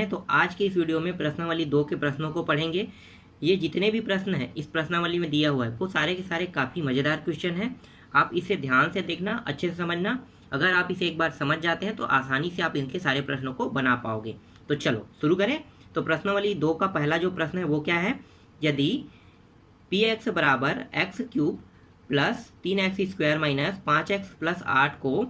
तो आज की इस वीडियो में प्रश्नावली 2 के प्रश्नों को पढ़ेंगे। ये जितने भी प्रश्न हैं इस प्रश्नावली में दिया हुआ है वो सारे के सारे काफ़ी मज़ेदार क्वेश्चन हैं। आप इसे ध्यान से देखना, अच्छे से समझना। अगर आप इसे एक बार समझ जाते हैं तो आसानी से आप इनके सारे प्रश्नों को बना पाओगे। तो चलो शुरू करें। तो प्रश्नावली 2 का पहला जो प्रश्न है वो क्या है, यदि px बराबर x cube plus 3x² minus 5x plus 8 को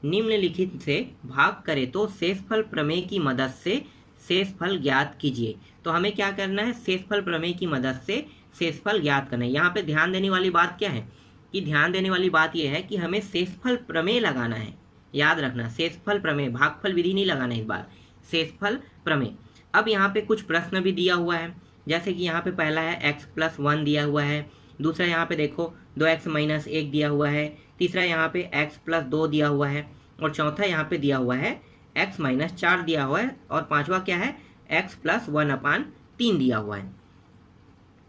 निम्नलिखित से भाग करे तो शेषफल प्रमेय की मदद से शेषफल ज्ञात कीजिए। तो हमें क्या करना है, शेषफल प्रमेय की मदद से शेषफल ज्ञात करना है। यहाँ पे ध्यान देने वाली बात क्या है कि ध्यान देने वाली बात यह है कि हमें शेषफल प्रमेय लगाना है। याद रखना, शेषफल प्रमेय, भागफल विधि नहीं लगाना है इस बार, शेषफल प्रमेय। अब यहाँ पे कुछ प्रश्न भी दिया हुआ है, जैसे कि यहाँ पे पहला है x+1 दिया हुआ है, दूसरा यहाँ पे देखो 2x - 1 दिया हुआ है, तीसरा यहाँ पे x+2 दिया हुआ है, और चौथा यहाँ पे दिया हुआ है x - 4 दिया हुआ है, और पांचवा क्या है x+1/3 दिया हुआ है।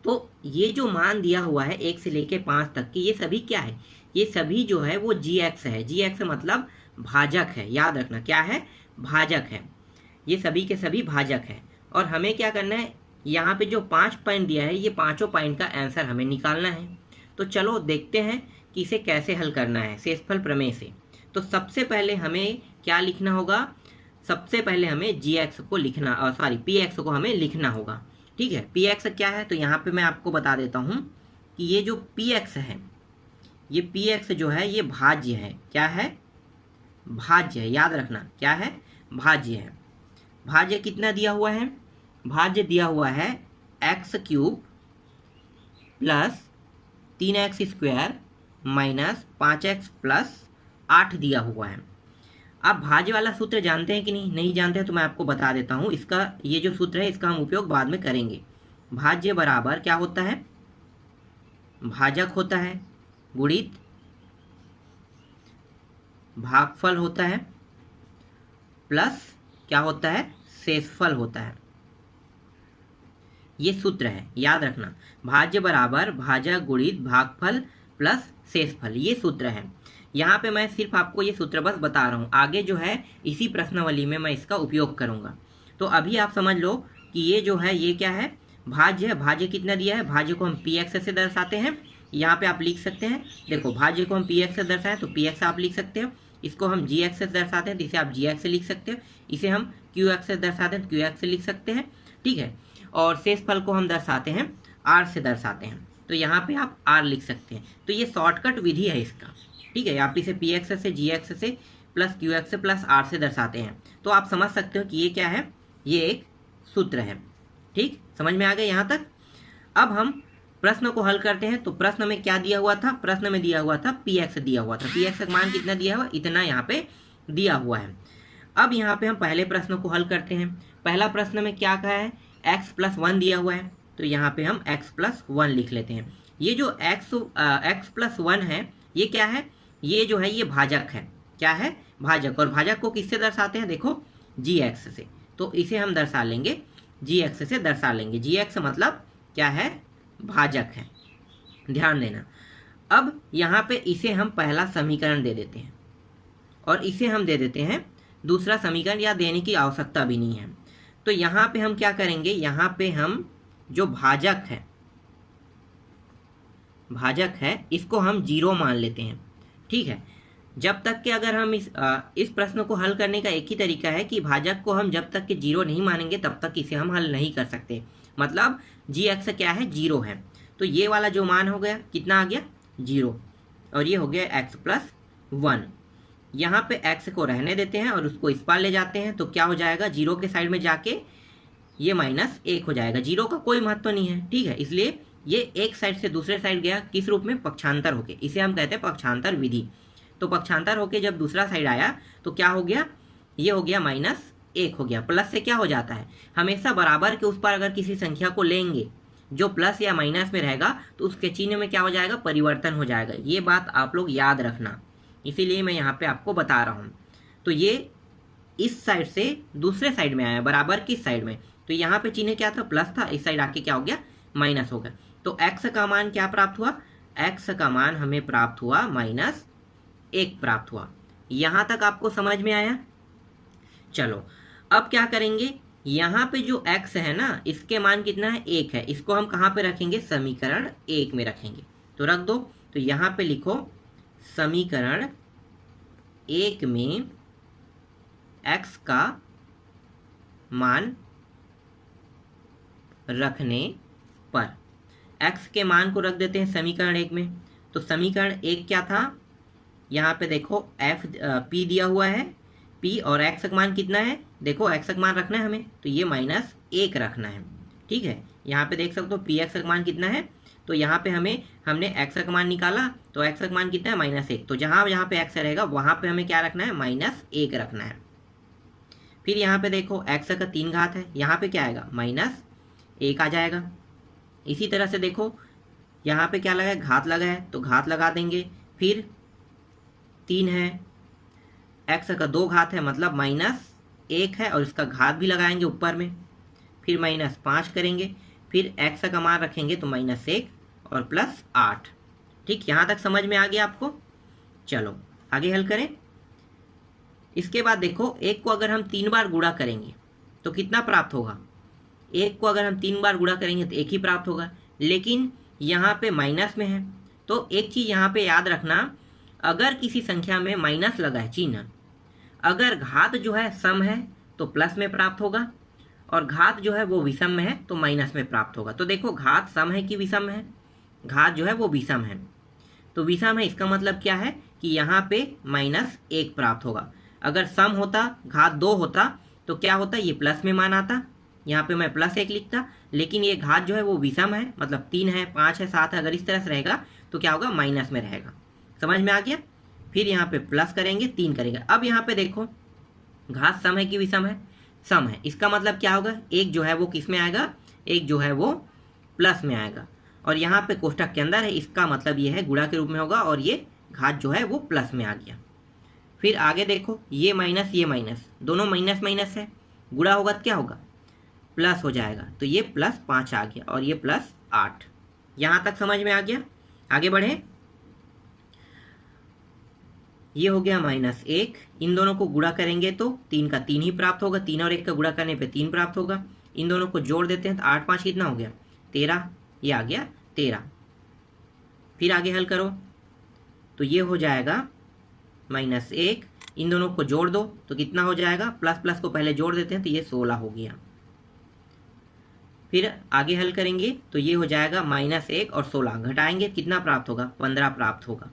तो ये जो मान दिया हुआ है 1 से लेके 5 तक की, ये सभी क्या है, ये सभी जो है वो gx है। gx मतलब भाजक है, याद रखना क्या है, भाजक है। ये सभी के सभी भाजक है। और हमें क्या करना है, यहाँ पे जो 5 पॉइंट दिया है ये पांचों पॉइंट का आंसर हमें निकालना है। तो चलो देखते हैं कि इसे कैसे हल करना है शेषफल प्रमेय से। तो सबसे पहले हमें क्या लिखना होगा, सबसे पहले हमें gx को लिखना, px को हमें लिखना होगा। ठीक है, px क्या है, तो यहाँ पे मैं आपको बता देता हूँ कि ये जो px है, ये px जो है ये भाज्य है। क्या है, भाज्य है। याद रखना क्या है, भाज्य है। भाज्य कितना दिया हुआ है, भाज्य दिया हुआ है x³ plus 3x² minus 5x plus 8 दिया हुआ है। आप भाज्य वाला सूत्र जानते हैं कि नहीं, नहीं जानते हैं तो मैं आपको बता देता हूँ। इसका ये जो सूत्र है इसका हम उपयोग बाद में करेंगे। भाज्य बराबर क्या होता है, भाजक होता है गुणित भागफल होता है प्लस क्या होता है, शेषफल होता है। ये सूत्र है, याद रखना। भाज्य बराबर भाजक गुणित भागफल प्लस शेषफल, ये सूत्र है। यहाँ पे मैं सिर्फ आपको ये सूत्र बस बता रहा हूँ, आगे जो है इसी प्रश्नावली में मैं इसका उपयोग करूँगा। तो अभी आप समझ लो कि ये जो है ये क्या है, भाज्य है। भाज्य कितना दिया है, भाज्य को हम px से दर्शाते हैं। यहाँ पे आप लिख सकते हैं, देखो भाज्य को हम px से दर्शाएं तो px आप लिख सकते हो, इसको हम gx से दर्शाते हैं तो इसे आप gx से लिख सकते हो, इसे हम qx से दर्शाते हैं तो qx से लिख सकते हैं। ठीक है, और शेषफल को हम दर्शाते हैं r से दर्शाते हैं, तो यहाँ पे आप r लिख सकते हैं। तो ये शॉर्टकट विधि है इसका। ठीक है, आप इसे px से gx से प्लस qx से प्लस r से दर्शाते हैं। तो आप समझ सकते हो कि ये क्या है, ये एक सूत्र है। ठीक, समझ में आ गया यहाँ तक। अब हम प्रश्न को हल करते हैं। तो प्रश्न में क्या दिया हुआ था, प्रश्न में दिया हुआ था px दिया हुआ था, px का मान कितना दिया हुआ, इतना यहाँ पे दिया हुआ है। अब यहाँ पे हम पहले प्रश्न को हल करते हैं। पहला प्रश्न में क्या कहा है, x+1 दिया हुआ है, तो यहाँ पे हम x+1 लिख लेते हैं। ये जो x+1 है ये क्या है, ये जो है ये भाजक है। क्या है, भाजक। और भाजक को किससे दर्शाते हैं, देखो gx से, तो इसे हम दर्शा लेंगे gx से दर्शा लेंगे। gx मतलब क्या है, भाजक है, ध्यान देना। अब यहाँ पे इसे हम पहला समीकरण दे देते हैं और इसे हम दे देते हैं दूसरा समीकरण, या देने की आवश्यकता भी नहीं है। तो यहाँ पे हम क्या करेंगे, यहाँ पे हम जो भाजक है इसको हम 0 मान लेते हैं। ठीक है, जब तक कि अगर हम इस प्रश्न को हल करने का एक ही तरीका है कि भाजक को हम जब तक कि 0 नहीं मानेंगे तब तक इसे हम हल नहीं कर सकते। मतलब gx क्या है, 0 है, तो ये वाला जो मान हो गया कितना आ गया, 0, और ये हो गया x+1। यहाँ पे x को रहने देते हैं और उसको इस पार ले जाते हैं, तो क्या हो जाएगा, 0 के साइड में जाके ये -1 हो जाएगा। 0 का कोई महत्व नहीं है। ठीक है, इसलिए ये एक साइड से दूसरे साइड गया, किस रूप में, पक्षांतर होके, इसे हम कहते हैं पक्षांतर विधि। तो पक्षांतर होके जब दूसरा साइड आया तो क्या हो गया, ये हो गया -1 हो गया। प्लस से क्या हो जाता है, हमेशा बराबर के उस पर अगर किसी संख्या को लेंगे जो प्लस या माइनस में रहेगा तो उसके चिन्ह में क्या हो जाएगा, परिवर्तन हो जाएगा। ये बात आप लोग याद रखना, इसीलिए मैं यहाँ पे आपको बता रहा हूँ। तो ये इस साइड से दूसरे साइड में आया, बराबर किस साइड में, तो यहाँ पे चिन्ह क्या था, प्लस था, इस साइड आके क्या हो गया, माइनस हो गया। तो x का मान क्या प्राप्त हुआ, x का मान हमें प्राप्त हुआ -1 प्राप्त हुआ। यहाँ तक आपको समझ में आया। चलो अब क्या करेंगे, यहाँ पे जो x है ना, इसके मान कितना है, 1 है। इसको हम कहाँ पे रखेंगे, समीकरण 1 में रखेंगे। तो रख दो। तो यहाँ पे लिखो समीकरण 1 में x का मान रखने पर, x के मान को रख देते हैं समीकरण 1 में। तो समीकरण 1 क्या था, यहाँ पे देखो p दिया हुआ है, p और x का मान कितना है, देखो x का मान रखना है हमें, तो ये -1 रखना है। ठीक है, यहाँ पे देख सकते हो px का मान कितना है, तो यहाँ पे हमने x का मान निकाला, तो x का मान कितना है, -1। तो जहाँ पे x रहेगा वहाँ पे हमें क्या रखना है, -1 रखना है। फिर यहाँ पे देखो x का 3 घात है, यहाँ पे क्या आएगा, -1 आ जाएगा। इसी तरह से देखो यहाँ पे क्या लगा है, घात लगा है, तो घात लगा देंगे। फिर 3 है, x का 2 घात है, मतलब -1 है, और इसका घात भी लगाएंगे ऊपर में। फिर -5 करेंगे, फिर x का मान रखेंगे तो -1 और +8। ठीक, यहाँ तक समझ में आ गया आपको। चलो आगे हल करें। इसके बाद देखो 1 को अगर हम 3 बार गुणा करेंगे तो कितना प्राप्त होगा, 1 को अगर हम 3 बार गुणा करेंगे तो 1 ही प्राप्त होगा, लेकिन यहाँ पे माइनस में है। तो एक चीज़ यहाँ पे याद रखना, अगर किसी संख्या में माइनस लगा है चिन्ह, अगर घात जो है सम है तो प्लस में प्राप्त होगा, और घात जो है वो विषम में है तो माइनस में प्राप्त होगा। तो देखो घात सम है कि विषम है, घात जो है वो विषम है, तो विषम है, इसका मतलब क्या है कि यहाँ पे -1 प्राप्त होगा। अगर सम होता, घात 2 होता, तो क्या होता, ये प्लस में मान आता, यहाँ पे मैं +1 लिखता, लेकिन ये घात जो है वो विषम है, मतलब 3 है, 5 है, 7 है, अगर इस तरह से रहेगा तो क्या होगा, माइनस में रहेगा। समझ में आ गया। फिर यहाँ पे प्लस करेंगे, 3 करेंगे। अब यहाँ पे देखो घात सम है कि विषम है, सम है, इसका मतलब क्या होगा, एक जो है वो किस में आएगा, एक जो है वो प्लस में आएगा, और यहाँ पे कोष्ठक के अंदर है, इसका मतलब ये है गुणा के रूप में होगा, और ये घात जो है वो प्लस में आ गया। फिर आगे देखो ये माइनस दोनों माइनस है, गुणा होगा तो क्या होगा, प्लस हो जाएगा, तो ये +5 आ गया, और ये +8। यहाँ तक समझ में आ गया। आगे बढ़े। ये हो गया -1, इन दोनों को गुणा करेंगे तो 3 का 3 ही प्राप्त होगा, 3 और 1 का गुणा करने पे 3 प्राप्त होगा। इन दोनों को जोड़ देते हैं तो 8 5 कितना हो गया, 13, ये आ गया 13। फिर आगे हल करो तो ये हो जाएगा -1, इन दोनों को जोड़ दो तो कितना हो जाएगा, प्लस को पहले जोड़ देते हैं तो ये 16 हो गया। फिर आगे हल करेंगे तो ये हो जाएगा -1 और 16 घटाएंगे, कितना प्राप्त होगा, 15 प्राप्त होगा।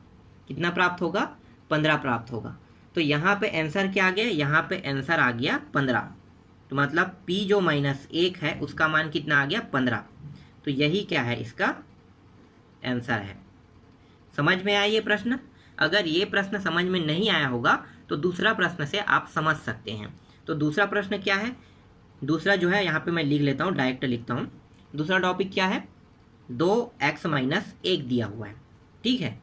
कितना प्राप्त होगा, 15 प्राप्त होगा। तो यहाँ पे आंसर क्या आ गया, यहाँ पे आंसर आ गया 15। तो मतलब P जो -1 है उसका मान कितना आ गया, 15। तो यही क्या है, इसका आंसर है। समझ में आया ये प्रश्न। अगर ये प्रश्न समझ में नहीं आया होगा तो दूसरा प्रश्न से आप समझ सकते हैं। तो दूसरा प्रश्न क्या है, दूसरा जो है यहाँ पे मैं लिख लेता हूँ, डायरेक्ट लिखता हूँ। दूसरा टॉपिक क्या है, 2x - 1 दिया हुआ है। ठीक है,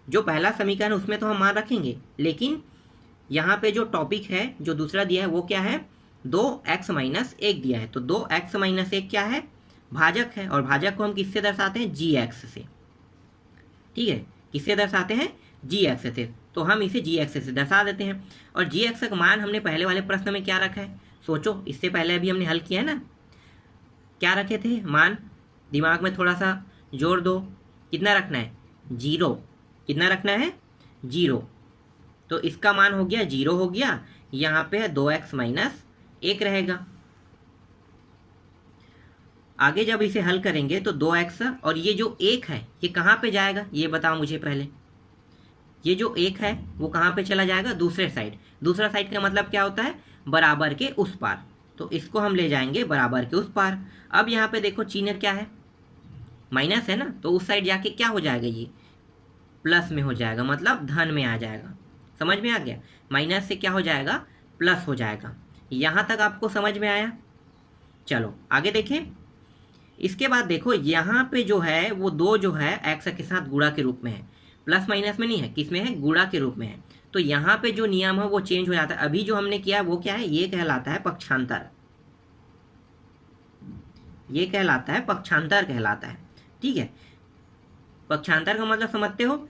जो पहला समीकरण उसमें तो हम मान रखेंगे, लेकिन यहाँ पे जो टॉपिक है जो दूसरा दिया है वो क्या है, 2x - 1 दिया है। तो 2x - 1 क्या है, भाजक है, और भाजक को हम किससे दर्शाते हैं, gx से। ठीक है, किससे दर्शाते हैं, gx से। तो हम इसे gx से दर्शा देते हैं, और gx का मान हमने पहले वाले प्रश्न में क्या रखा है, सोचो, इससे पहले अभी हमने हल किया है ना, क्या रखे थे मान, दिमाग में थोड़ा सा जोड़ दो, कितना रखना है, 0। कितना रखना है, 0। तो इसका मान हो गया 0 हो गया, यहाँ पे है 2x - 1 रहेगा। आगे जब इसे हल करेंगे तो 2x और ये जो 1 है ये कहाँ पे जाएगा, ये बताओ मुझे पहले। ये जो 1 है वो कहाँ पे चला जाएगा, दूसरे साइड। दूसरा साइड का मतलब क्या होता है, बराबर के उस पार। तो इसको हम ले जाएंगे बराबर के उस पार। अब यहाँ पे देखो चिन्ह क्या है, माइनस है ना, तो उस साइड जाके क्या हो जाएगा, ये प्लस में हो जाएगा, मतलब धन में आ जाएगा। समझ में आ गया, माइनस से क्या हो जाएगा, प्लस हो जाएगा। यहाँ तक आपको समझ में आया। चलो आगे देखें। इसके बाद देखो यहाँ पे जो है वो 2 जो है एक्स के साथ गुणा के रूप में है, प्लस माइनस में नहीं है, किस में है, गुणा के रूप में है। तो यहाँ पे जो नियम है वो चेंज हो जाता है। अभी जो हमने किया वो क्या है, ये कहलाता है पक्षांतर। ये कहलाता है पक्षांतर कहलाता है। ठीक है, पक्षांतर का मतलब समझते हो,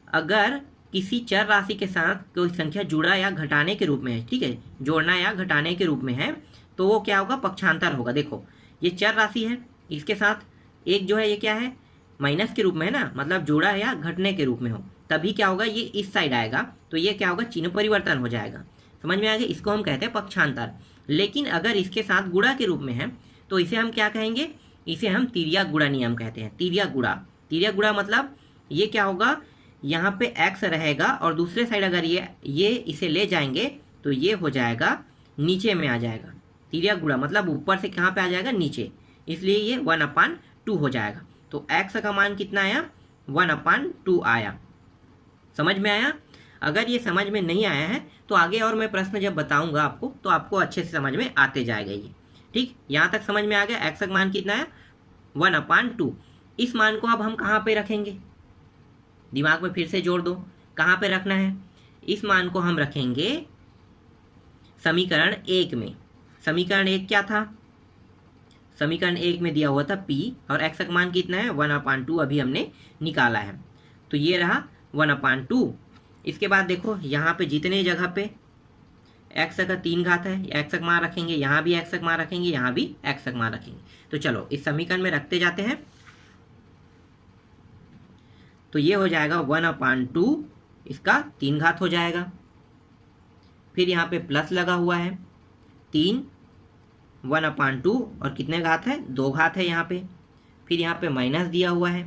अगर किसी चर राशि के साथ कोई संख्या जुड़ा या घटाने के रूप में है, ठीक है, जोड़ना या घटाने के रूप में है, तो वो क्या होगा, पक्षांतर होगा। देखो ये चर राशि है, इसके साथ एक जो है ये क्या है, माइनस के रूप में है ना, मतलब जोड़ा या घटने के रूप में हो, तभी क्या होगा, ये इस साइड आएगा, तो ये क्या होगा, चिन्ह परिवर्तन हो जाएगा। समझ में आ गया, इसको हम कहते हैं पक्षांतर। लेकिन अगर इसके साथ गुणा के रूप में है तो इसे हम क्या कहेंगे, इसे हम तिर्यक गुणा नियम कहते हैं। तिर्यक गुणा, तिर्यक गुणा मतलब ये क्या होगा, यहाँ पे x रहेगा और दूसरे साइड अगर ये इसे ले जाएंगे तो ये हो जाएगा, नीचे में आ जाएगा। तिर्यक गुणा मतलब ऊपर से कहाँ पे आ जाएगा, नीचे, इसलिए ये 1/2 हो जाएगा। तो x का मान कितना आया, 1/2 आया। समझ में आया। अगर ये समझ में नहीं आया है तो आगे और मैं प्रश्न जब बताऊंगा आपको तो आपको अच्छे से समझ में आते जाएगा ये। ठीक, यहाँ तक समझ में आ गया। x का मान कितना है, 1/2। इस मान को अब हम कहाँ पे रखेंगे, दिमाग में फिर से जोड़ दो, कहाँ पे रखना है। इस मान को हम रखेंगे समीकरण 1 में। समीकरण 1 क्या था, समीकरण 1 में दिया हुआ था p और x का मान कितना है, 1/2 अभी हमने निकाला है, तो ये रहा 1/2। इसके बाद देखो यहाँ पे जितने जगह पे x का 3 घात है, x का मान रखेंगे, यहाँ भी x का मान रखेंगे, यहाँ भी x का मान रखेंगे। तो चलो इस समीकरण में रखते जाते हैं। तो ये हो जाएगा 1/2, इसका 3 घात हो जाएगा। फिर यहाँ पे प्लस लगा हुआ है 3, 1/2 और कितने घात है, 2 घात है यहाँ पे। फिर यहाँ पे माइनस दिया हुआ है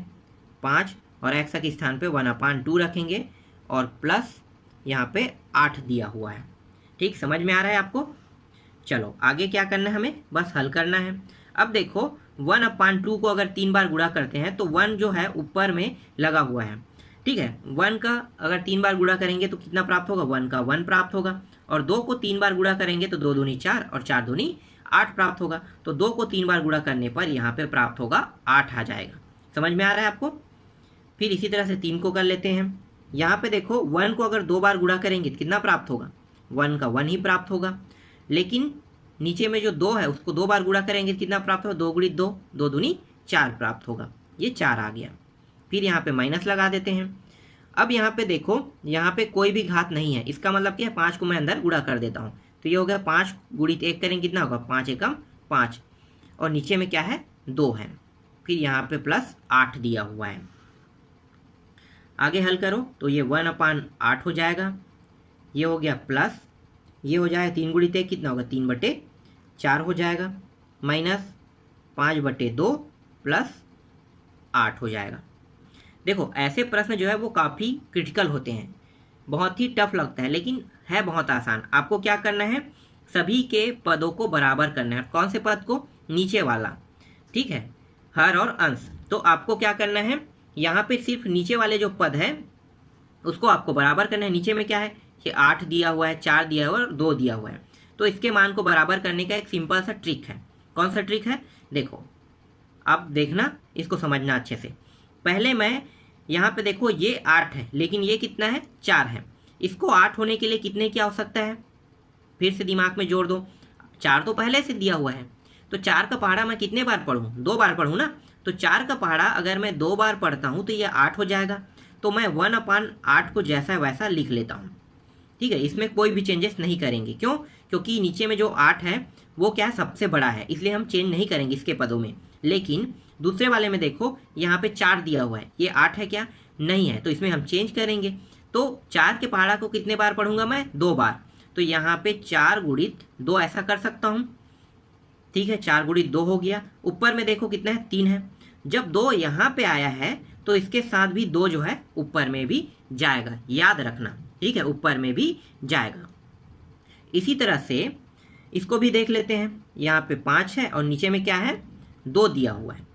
5 और x के स्थान पे 1/2 रखेंगे और प्लस यहाँ पे 8 दिया हुआ है। ठीक, समझ में आ रहा है आपको। चलो आगे क्या करना है, हमें बस हल करना है। अब देखो 1/2 को अगर 3 बार गुणा करते हैं तो 1 जो है ऊपर में लगा हुआ है। ठीक है, 1 का अगर 3 बार गुणा करेंगे तो कितना प्राप्त होगा, 1 का 1 प्राप्त होगा। और 2 को 3 बार गुणा करेंगे तो 2 दूनी 4 और 4 दूनी 8 प्राप्त होगा। तो 2 को 3 बार गुणा करने पर यहाँ पे प्राप्त होगा 8 आ जाएगा। समझ में आ रहा है आपको। फिर इसी तरह से 3 को कर लेते हैं। यहाँ पे देखो 1 को अगर 2 बार गुणा करेंगे तो कितना प्राप्त होगा, 1 का 1 ही प्राप्त होगा। लेकिन नीचे में जो 2 है उसको 2 बार गुणा करेंगे तो कितना प्राप्त होगा, 2 गुणित 2, 2 दूनी 4 प्राप्त होगा। ये 4 आ गया। फिर यहाँ पे माइनस लगा देते हैं। अब यहाँ पे देखो यहाँ पे कोई भी घात नहीं है, इसका मतलब क्या है, 5 को मैं अंदर गुणा कर देता हूँ। तो ये हो गया 5 गुणित 1 करेंगे कितना होगा, 5 एकम 5 और नीचे में क्या है, 2 है। फिर यहाँ पे प्लस 8 दिया हुआ है। आगे हल करो तो ये 1/8 हो जाएगा। ये हो गया प्लस, ये हो जाएगा 3 गुणित 1 कितना होगा, 3/4 हो जाएगा, माइनस 5/2 प्लस 8 हो जाएगा। देखो ऐसे प्रश्न जो है वो काफ़ी क्रिटिकल होते हैं, बहुत ही टफ लगता है, लेकिन है बहुत आसान। आपको क्या करना है, सभी के पदों को बराबर करना है। कौन से पद को, नीचे वाला। ठीक है, हर और अंश। तो आपको क्या करना है, यहाँ पे सिर्फ नीचे वाले जो पद है उसको आपको बराबर करना है। नीचे में क्या है, ये 8 दिया हुआ है, 4 दिया हुआ है और 2 दिया हुआ है। तो इसके मान को बराबर करने का एक सिंपल सा ट्रिक है। कौन सा ट्रिक है, देखो अब देखना, इसको समझना अच्छे से। पहले मैं यहाँ पे देखो ये 8 है, लेकिन ये कितना है, 4 है। इसको 8 होने के लिए कितने की आवश्यकता है, फिर से दिमाग में जोड़ दो। 4 तो पहले से दिया हुआ है, तो 4 का पहाड़ा मैं कितने बार पढ़ूँ, 2 बार पढ़ूँ ना। तो 4 का पहाड़ा अगर मैं 2 बार पढ़ता हूँ तो ये 8 हो जाएगा। तो मैं 1/8 को जैसा वैसा लिख लेता हूँ। ठीक है, इसमें कोई भी चेंजेस नहीं करेंगे। क्यों, क्योंकि नीचे में जो 8 है वो क्या है, सबसे बड़ा है, इसलिए हम चेंज नहीं करेंगे इसके पदों में। लेकिन दूसरे वाले में देखो यहाँ पे 4 दिया हुआ है, ये 8 है क्या, नहीं है, तो इसमें हम चेंज करेंगे। तो 4 के पहाड़ा को कितने बार पढ़ूंगा मैं, 2 बार। तो यहाँ पे 4 गुणित 2 ऐसा कर सकता हूँ। ठीक है, 4 गुणित 2 हो गया। ऊपर में देखो कितना है, 3 है। जब 2 यहाँ पे आया है तो इसके साथ भी 2 जो है ऊपर में भी जाएगा, याद रखना। ठीक है, ऊपर में भी जाएगा। इसी तरह से इसको भी देख लेते हैं। यहाँ पे 5 है और नीचे में क्या है, 2 दिया हुआ है।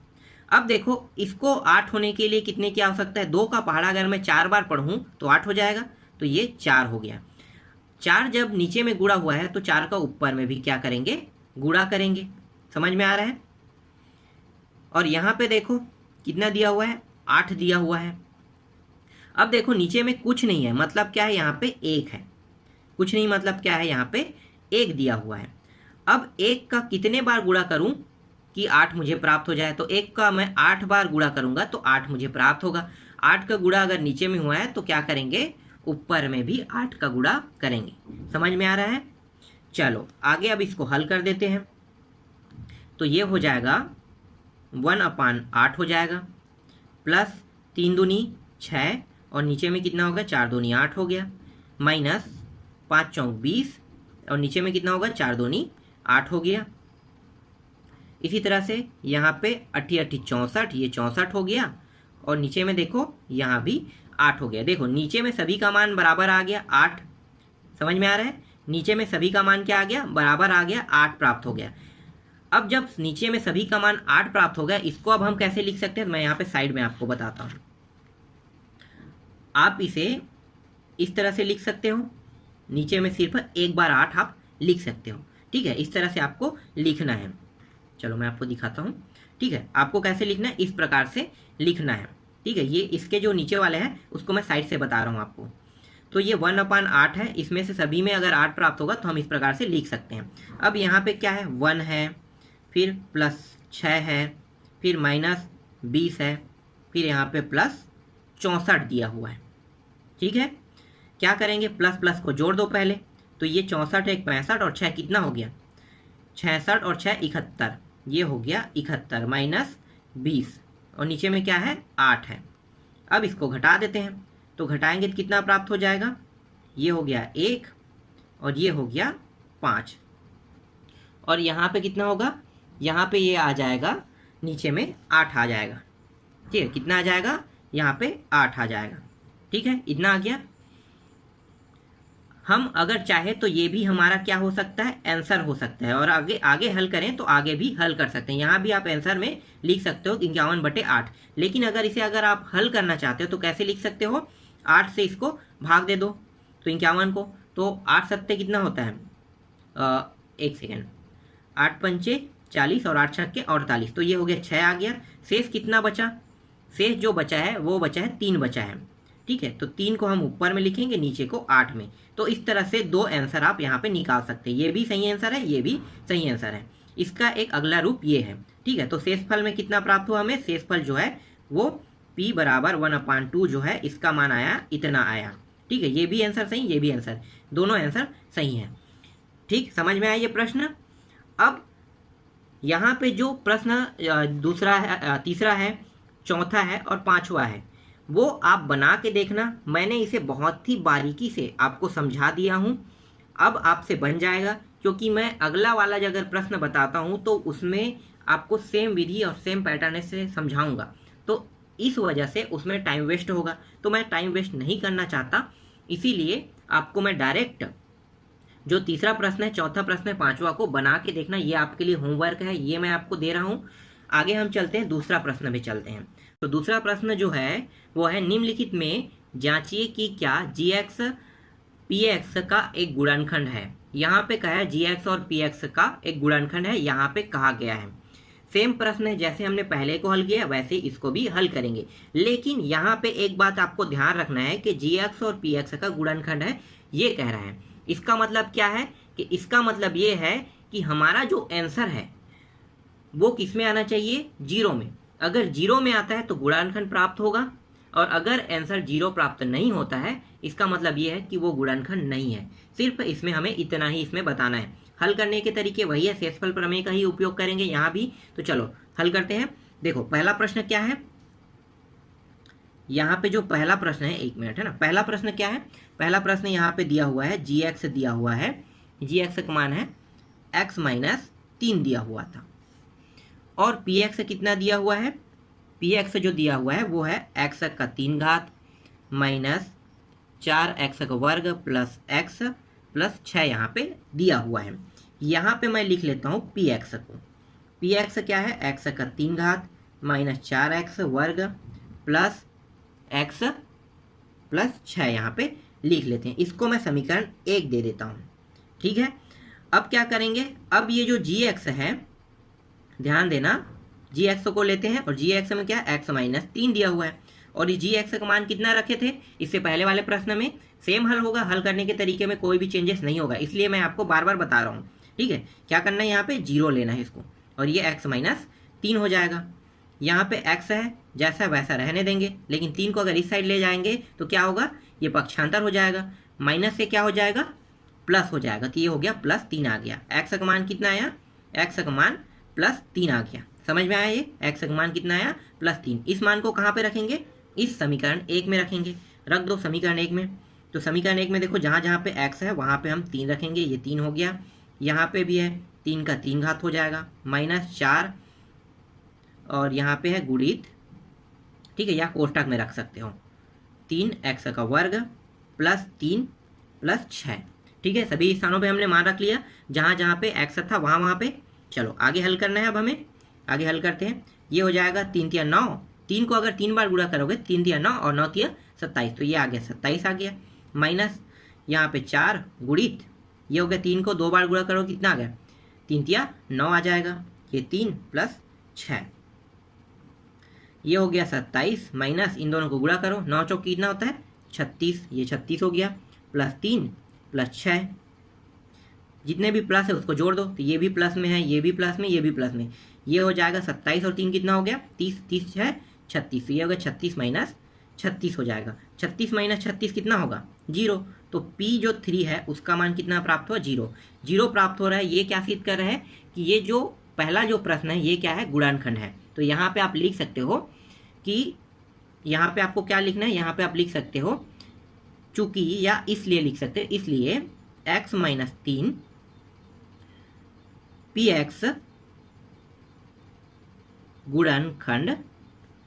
अब देखो इसको 8 होने के लिए कितने की आवश्यकता है, 2 का पहाड़ा अगर मैं 4 बार पढ़ूँ तो 8 हो जाएगा। तो ये 4 हो गया। 4 जब नीचे में गुणा हुआ है तो 4 का ऊपर में भी क्या करेंगे, गुणा करेंगे। समझ में आ रहा है। और यहाँ पे देखो कितना दिया हुआ है, 8 दिया हुआ है। अब देखो नीचे में कुछ नहीं है, मतलब क्या है, यहाँ पे 1 है। कुछ नहीं मतलब क्या है, यहाँ पे 1 दिया हुआ है। अब 1 का कितने बार गुणा करूं कि 8 मुझे प्राप्त हो जाए, तो 1 का मैं 8 बार गुणा करूंगा तो 8 मुझे प्राप्त होगा। 8 का गुणा अगर नीचे में हुआ है तो क्या करेंगे, ऊपर में भी 8 का गुणा करेंगे। समझ में आ रहा है। चलो आगे अब इसको हल कर देते हैं। तो ये हो जाएगा 1/8 हो जाएगा, प्लस 3 दूनी 6 और नीचे में कितना होगा 4 दूनी 8 हो गया, माइनस 5 चौक 20 और नीचे में कितना होगा 4 दूनी 8 हो गया। इसी तरह से यहाँ पे 8 8 64, ये 64 हो गया और नीचे में देखो यहाँ भी 8 हो गया। देखो नीचे में सभी का मान बराबर आ गया 8, समझ में आ रहा है? नीचे में सभी का मान क्या आ गया, बराबर आ गया, 8 प्राप्त हो गया। अब जब नीचे में सभी का मान 8 प्राप्त हो गया, इसको अब हम कैसे लिख सकते हैं, मैं यहाँ पे साइड में आपको बताता हूँ। आप इसे इस तरह से लिख सकते हो, नीचे में सिर्फ एक बार 8 आप लिख सकते हो, ठीक है? इस तरह से आपको लिखना है। चलो मैं आपको दिखाता हूँ, ठीक है? आपको कैसे लिखना है, इस प्रकार से लिखना है, ठीक है? ये इसके जो नीचे वाले हैं उसको मैं साइड से बता रहा हूँ आपको। तो ये 1/8 है, इसमें से सभी में अगर 8 प्राप्त होगा तो हम इस प्रकार से लिख सकते हैं। अब यहाँ पे क्या है, 1 है, फिर प्लस 6 है, फिर माइनस 20 है, फिर यहाँ पे प्लस 64 दिया हुआ है, ठीक है? क्या करेंगे, प्लस प्लस को जोड़ दो पहले। तो ये 64 एक 65 और 6 कितना हो गया, 66 और 6 71, ये हो गया 71 माइनस 20 और नीचे में क्या है 8 है। अब इसको घटा देते हैं, तो घटाएंगे तो कितना प्राप्त हो जाएगा, ये हो गया 1 और ये हो गया 5 और यहाँ पे कितना होगा, यहाँ पे ये आ जाएगा, नीचे में 8 आ जाएगा, ठीक है? कितना आ जाएगा, यहाँ पे 8 आ जाएगा, ठीक है? इतना आ गया। हम अगर चाहे तो ये भी हमारा क्या हो सकता है, आंसर हो सकता है, और आगे आगे हल करें तो आगे भी हल कर सकते हैं। यहाँ भी आप आंसर में लिख सकते हो 51/8, लेकिन अगर आप हल करना चाहते हो तो कैसे लिख सकते हो, 8 से इसको भाग दे दो तो 51 को, तो 8 सत्ते कितना होता है, 1 सेकेंड, 8 पंचे 40 और 8 छक्के 48, तो ये हो गया 6 आ गया। शेष कितना बचा, शेष जो बचा है वो बचा है 3 बचा है, ठीक है? तो 3 को हम ऊपर में लिखेंगे, नीचे को 8 में। तो इस तरह से 2 आंसर आप यहाँ पे निकाल सकते हैं, ये भी सही आंसर है, ये भी सही आंसर है। इसका एक अगला रूप ये है, ठीक है? तो शेषफल में कितना प्राप्त हुआ हमें, शेषफल जो है वो p बराबर 1/2 जो है, इसका मान आया इतना आया, ठीक है? ये भी आंसर सही, ये भी आंसर, दोनों आंसर सही हैं, ठीक? समझ में आया ये प्रश्न? अब यहाँ पे जो प्रश्न दूसरा है, तीसरा है, चौथा है और पांचवा है, वो आप बना के देखना। मैंने इसे बहुत ही बारीकी से आपको समझा दिया हूँ, अब आपसे बन जाएगा, क्योंकि मैं अगला वाला अगर प्रश्न बताता हूँ तो उसमें आपको सेम विधि और सेम पैटर्न से समझाऊंगा, तो इस वजह से उसमें टाइम वेस्ट होगा, तो मैं टाइम वेस्ट नहीं करना चाहता, इसीलिए आपको मैं डायरेक्ट जो तीसरा प्रश्न है, चौथा प्रश्न है, पांचवा को बना के देखना, ये आपके लिए होमवर्क है, ये मैं आपको दे रहा हूँ। आगे हम चलते हैं, दूसरा प्रश्न पे चलते हैं। तो दूसरा प्रश्न जो है वो है, निम्नलिखित में जांचिए कि क्या gx px का एक गुणनखंड है। यहाँ पे कहा है gx और px का एक गुणनखंड है, यहाँ पे कहा गया है। सेम प्रश्न है, जैसे हमने पहले को हल किया वैसे इसको भी हल करेंगे, लेकिन यहाँ पे एक बात आपको ध्यान रखना है कि gx और px का गुणनखंड है, ये कह रहा है। इसका मतलब क्या है कि इसका मतलब ये है कि हमारा जो आंसर है वो किस में आना चाहिए, 0 में। अगर 0 में आता है तो गुणनखंड प्राप्त होगा, और अगर आंसर 0 प्राप्त नहीं होता है, इसका मतलब ये है कि वो गुणनखंड नहीं है। सिर्फ इसमें हमें इतना ही इसमें बताना है। हल करने के तरीके वही है, शेषफल प्रमेय का ही उपयोग करेंगे यहाँ भी। तो चलो हल करते हैं। देखो पहला प्रश्न क्या है, यहाँ पे जो पहला प्रश्न है, 1 मिनट है ना, पहला प्रश्न क्या है, पहला प्रश्न यहाँ पे दिया हुआ है gx दिया हुआ है, gx का मान है x माइनस 3 दिया हुआ था, और px कितना दिया हुआ है, px जो दिया हुआ है वो है x का 3 घात माइनस 4x का वर्ग प्लस x प्लस 6 यहाँ पे दिया हुआ है। यहाँ पे मैं लिख लेता हूँ px को, px क्या है, x का 3 घात माइनस 4x वर्ग प्लस x प्लस 6 यहाँ पे लिख लेते हैं। इसको मैं समीकरण 1 दे देता हूँ, ठीक है? अब क्या करेंगे, अब ये जो gx है, ध्यान देना, gx को लेते हैं, और gx में क्या है, x माइनस 3 दिया हुआ है, और ये gx का मान कितना रखे थे इससे पहले वाले प्रश्न में, सेम हल होगा, हल करने के तरीके में कोई भी चेंजेस नहीं होगा, इसलिए मैं आपको बार बार बता रहा हूँ, ठीक है? क्या करना है, यहाँ पे 0 लेना है इसको, और ये x माइनस 3 हो जाएगा। यहाँ पे x है जैसा वैसा रहने देंगे, लेकिन 3 को अगर इस साइड ले जाएंगे तो क्या होगा, ये पक्षांतर हो जाएगा, माइनस से क्या हो जाएगा, प्लस हो जाएगा, तो ये हो गया +3 आ गया। एक्स का मान कितना आया, एक्स का मान +3 आ गया। समझ में आया, ये एक्स का मान कितना आया +3। इस मान को कहाँ पे रखेंगे, इस समीकरण 1 में रखेंगे। रख दो समीकरण 1 में। तो समीकरण 1 में देखो जहाँ जहाँ पे एक्स है वहाँ पे हम 3 रखेंगे, ये 3 हो गया। यहाँ पे भी है 3 का 3 घात हो जाएगा, -4 और यहाँ पे है गुणित, ठीक है, या कोष्टक में रख सकते हो, 3x का वर्ग +3 +6। ठीक है, सभी स्थानों पे हमने मान रख लिया, जहाँ जहाँ पे x था वहाँ वहाँ पे। चलो आगे हल करना है। अब हमें आगे हल करते हैं। ये हो जाएगा 3 तिया 9, 3 को अगर 3 बार गुणा करोगे 3 तिया 9 और 9 तिया 27, तो ये आ गया 27 आ गया। माइनस यहाँ पे 4 गुणित, ये हो गया 3 को 2 बार गुणा करोगे कितना आ गया, 3 तिया 9 आ जाएगा। ये 3 + 6, ये हो गया 27 माइनस इन दोनों को गुणा करो, 9 चौक कितना होता है 36, ये 36 हो गया, +3 +6, जितने भी प्लस है उसको जोड़ दो, तो ये भी प्लस में है, ये भी प्लस में, ये भी प्लस में, ये हो जाएगा 27 और 3 कितना हो गया 30, 30 है 36, ये हो गया 36 माइनस 36 हो जाएगा। 36 माइनस 36 कितना होगा 0, तो P जो 3 है उसका मान कितना प्राप्त हुआ 0, 0 प्राप्त हो रहा है। ये क्या सिद्ध कर रहा है कि ये जो पहला जो प्रश्न है ये क्या है, गुणनखंड है। तो यहाँ पे आप लिख सकते हो कि यहाँ पे आपको क्या लिखना है, यहाँ पे आप लिख सकते हो चूंकि, या इसलिए लिख सकते हैं, इसलिए x - 3 px गुणनखंड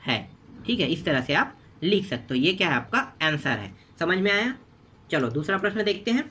है। ठीक है, इस तरह से आप लिख सकते हो। ये क्या है, आपका आंसर है। समझ में आया। चलो दूसरा प्रश्न देखते हैं।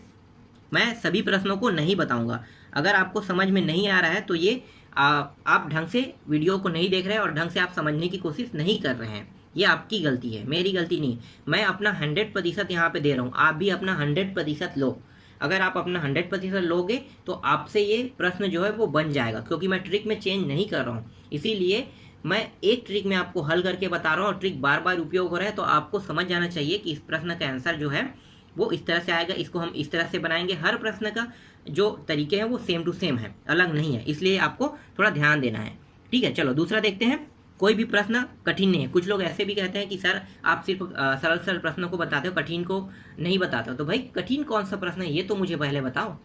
मैं सभी प्रश्नों को नहीं बताऊंगा, अगर आपको समझ में नहीं आ रहा है तो ये आप ढंग से वीडियो को नहीं देख रहे हैं और ढंग से आप समझने की कोशिश नहीं कर रहे हैं, ये आपकी गलती है, मेरी गलती नहीं। मैं अपना 100% यहाँ पे दे रहा हूँ, आप भी अपना 100% लो। अगर आप अपना 100% लोगे तो आपसे ये प्रश्न जो है वो बन जाएगा, क्योंकि मैं ट्रिक में चेंज नहीं कर रहा हूँ। इसीलिए मैं एक ट्रिक में आपको हल करके बता रहा हूँ और ट्रिक बार बार उपयोग हो रहा है, तो आपको समझ जाना चाहिए कि इस प्रश्न का आंसर जो है वो इस तरह से आएगा, इसको हम इस तरह से बनाएंगे। हर प्रश्न का जो तरीके हैं वो सेम टू सेम है, अलग नहीं है, इसलिए आपको थोड़ा ध्यान देना है। ठीक है, चलो दूसरा देखते हैं। कोई भी प्रश्न कठिन नहीं है। कुछ लोग ऐसे भी कहते हैं कि सर आप सिर्फ सरल सरल प्रश्नों को बताते हो, कठिन को नहीं बताते हो। तो भाई कठिन कौन सा प्रश्न है ये तो मुझे पहले बताओ।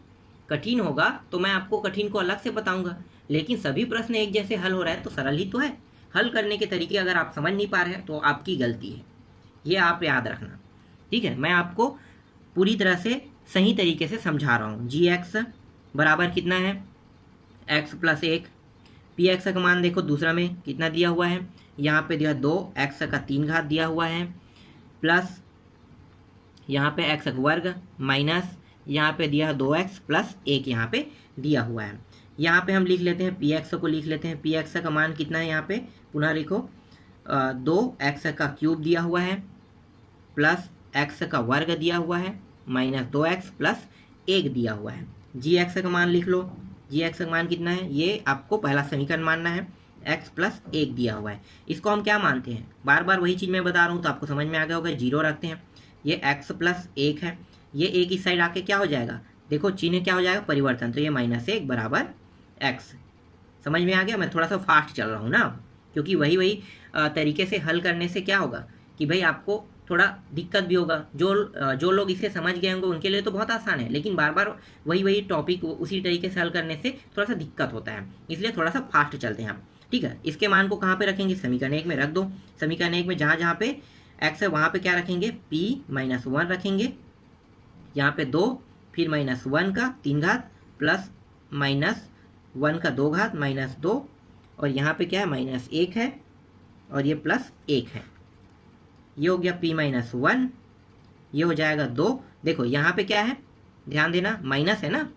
कठिन होगा तो मैं आपको कठिन को अलग से बताऊंगा, लेकिन सभी प्रश्न एक जैसे हल हो रहा है तो सरल ही तो है। हल करने के तरीके अगर आप समझ नहीं पा रहे हैं तो आपकी गलती है, ये आप याद रखना। ठीक है, मैं आपको पूरी तरह से सही तरीके से समझा रहा हूँ। gx बराबर कितना है, x + 1। px का मान देखो दूसरा में कितना दिया हुआ है, यहाँ पे दिया 2, x का 3 घात दिया हुआ है, प्लस यहाँ पे x का वर्ग, माइनस यहाँ पे दिया 2x + 1 यहाँ पे दिया हुआ है। यहाँ पे हम लिख लेते हैं px को, लिख लेते हैं px का मान कितना है, यहाँ पे पुनः लिखो 2x का क्यूब दिया हुआ है, प्लस x का वर्ग दिया हुआ है, माइनस 2x + 1 दिया हुआ है। gx का मान लिख लो, gx का मान कितना है, ये आपको पहला समीकरण मानना है, x + 1 दिया हुआ है। इसको हम क्या मानते हैं, बार बार वही चीज़ मैं बता रहा हूँ तो आपको समझ में आ गया होगा। 0 रखते हैं, ये x + 1 है, ये एक इस साइड आके क्या हो जाएगा, देखो चिन्ह क्या हो जाएगा, परिवर्तन, तो ये -1 बराबर x। समझ में आ गया। मैं थोड़ा सा फास्ट चल रहा हूँ ना, क्योंकि वही तरीके से हल करने से क्या होगा कि भाई आपको थोड़ा दिक्कत भी होगा। जो लोग इसे समझ गए होंगे उनके लिए तो बहुत आसान है, लेकिन बार बार वही टॉपिक उसी तरीके से हल करने से थोड़ा सा दिक्कत होता है, इसलिए थोड़ा सा फास्ट चलते हैं हम। ठीक है, इसके मान को कहाँ पे रखेंगे, समीकरण 1 में रख दो। समीकरण 1 में जहाँ जहाँ पे x है वहाँ पे क्या रखेंगे, p - 1 रखेंगे, यहाँ पे 2, फिर -1 का 3 घात प्लस -1 का 2 घात -2, और यहाँ पे क्या है -1 है और ये +1 है। ये हो गया p - 1, ये हो जाएगा 2। देखो यहाँ पे क्या है, ध्यान देना, माइनस है ना,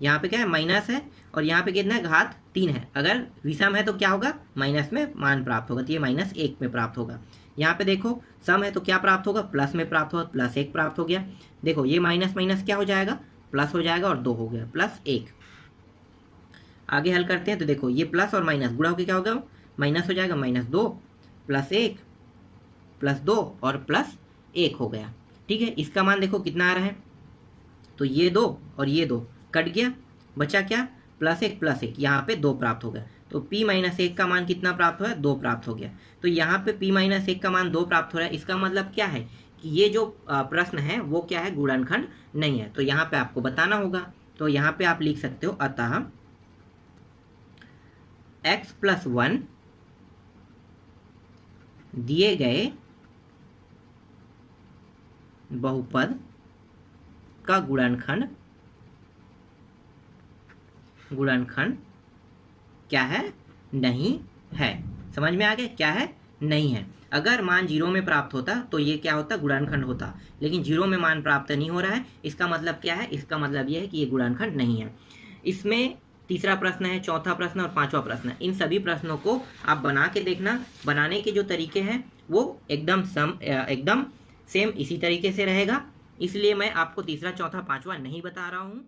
यहाँ पे क्या है माइनस है, और यहाँ पे कितना है घात 3 है। अगर विषम है तो क्या होगा, माइनस में मान प्राप्त होगा, तो ये -1 में प्राप्त होगा। यहाँ पे देखो सम है तो क्या प्राप्त होगा, प्लस में प्राप्त होगा, +1 प्राप्त हो गया। देखो ये माइनस माइनस क्या हो जाएगा, प्लस हो जाएगा, और 2 हो गया, +1। आगे हल करते हैं तो देखो ये प्लस और माइनस गुणा होकर क्या होगा, माइनस हो जाएगा, -2 +1 +2 और +1 हो गया। ठीक है, इसका मान देखो कितना आ रहा है, तो ये 2 और ये 2 कट गया, बचा क्या, +1 +1, यहाँ पे 2 प्राप्त हो गया। तो p - 1 का मान कितना प्राप्त हो है, 2 प्राप्त हो गया। तो यहाँ पे p - 1 का मान 2 प्राप्त हो रहा है, इसका मतलब क्या है ये जो प्रश्न है वो क्या है, गुणनखंड नहीं है। तो यहाँ पे आपको बताना होगा। तो यहाँ पे आप लिख सकते हो, अतः x+1 दिए गए बहुपद का गुणनखंड क्या है, नहीं है। समझ में आ गया, क्या है, नहीं है। अगर मान 0 में प्राप्त होता तो ये क्या होता, गुणनखंड होता, लेकिन 0 में मान प्राप्त नहीं हो रहा है। इसका मतलब क्या है, इसका मतलब ये है कि ये गुणनखंड नहीं है। इसमें तीसरा प्रश्न है, चौथा प्रश्न और पांचवा प्रश्न। इन सभी प्रश्नों को आप बना के देखना। बनाने के जो तरीके हैं वो एकदम सेम इसी तरीके से रहेगा, इसलिए मैं आपको तीसरा, चौथा, पांचवा नहीं बता रहा हूँ।